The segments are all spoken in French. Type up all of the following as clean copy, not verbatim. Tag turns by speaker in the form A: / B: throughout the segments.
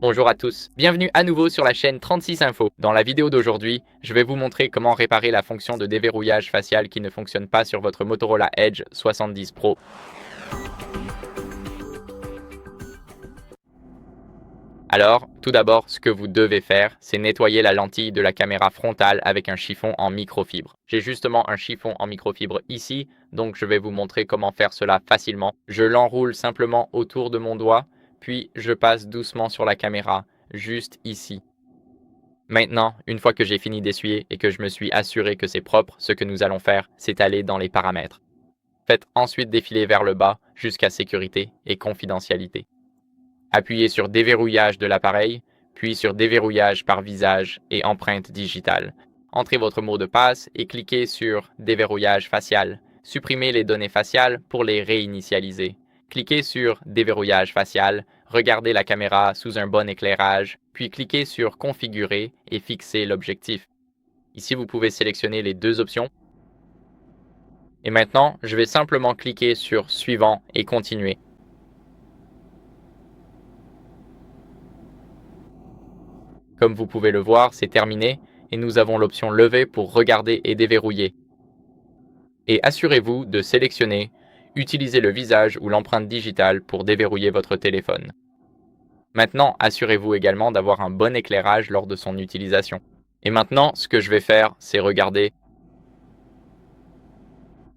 A: Bonjour à tous, bienvenue à nouveau sur la chaîne 36 Info. Dans la vidéo d'aujourd'hui, je vais vous montrer comment réparer la fonction de déverrouillage facial qui ne fonctionne pas sur votre Motorola Edge 70 Pro. Alors, tout d'abord, ce que vous devez faire, c'est nettoyer la lentille de la caméra frontale avec un chiffon en microfibre. J'ai justement un chiffon en microfibre ici, donc je vais vous montrer comment faire cela facilement. Je l'enroule simplement autour de mon doigt, puis je passe doucement sur la caméra, juste ici. Maintenant, une fois que j'ai fini d'essuyer et que je me suis assuré que c'est propre, ce que nous allons faire, c'est aller dans les paramètres. Faites ensuite défiler vers le bas jusqu'à sécurité et confidentialité. Appuyez sur déverrouillage de l'appareil, puis sur déverrouillage par visage et empreinte digitale. Entrez votre mot de passe et cliquez sur déverrouillage facial. Supprimez les données faciales pour les réinitialiser. Cliquez sur déverrouillage facial, regardez la caméra sous un bon éclairage, puis cliquez sur configurer et fixer l'objectif. Ici, vous pouvez sélectionner les deux options. Et maintenant, je vais simplement cliquer sur suivant et continuer. Comme vous pouvez le voir, c'est terminé et nous avons l'option lever pour regarder et déverrouiller. Et assurez-vous de sélectionner utiliser le visage ou l'empreinte digitale pour déverrouiller votre téléphone. Maintenant, assurez-vous également d'avoir un bon éclairage lors de son utilisation. Et maintenant, ce que je vais faire, c'est regarder.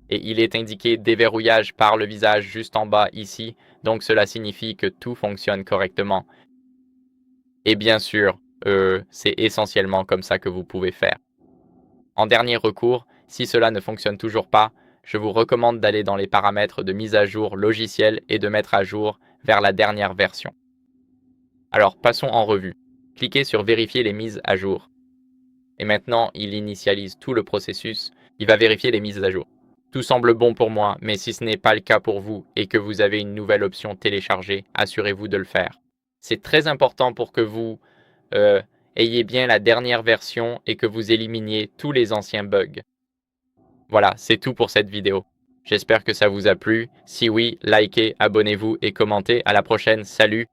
A: Et il est indiqué déverrouillage par le visage juste en bas ici, donc cela signifie que tout fonctionne correctement. Et bien sûr, c'est essentiellement comme ça que vous pouvez faire. En dernier recours, si cela ne fonctionne toujours pas, je vous recommande d'aller dans les paramètres de mise à jour logiciel et de mettre à jour vers la dernière version. Alors passons en revue. Cliquez sur vérifier les mises à jour. Et maintenant, il initialise tout le processus, il va vérifier les mises à jour. Tout semble bon pour moi, mais si ce n'est pas le cas pour vous et que vous avez une nouvelle option téléchargée, assurez-vous de le faire. C'est très important pour que vous ayez bien la dernière version et que vous éliminiez tous les anciens bugs. Voilà, c'est tout pour cette vidéo. J'espère que ça vous a plu. Si oui, likez, abonnez-vous et commentez. À la prochaine, salut!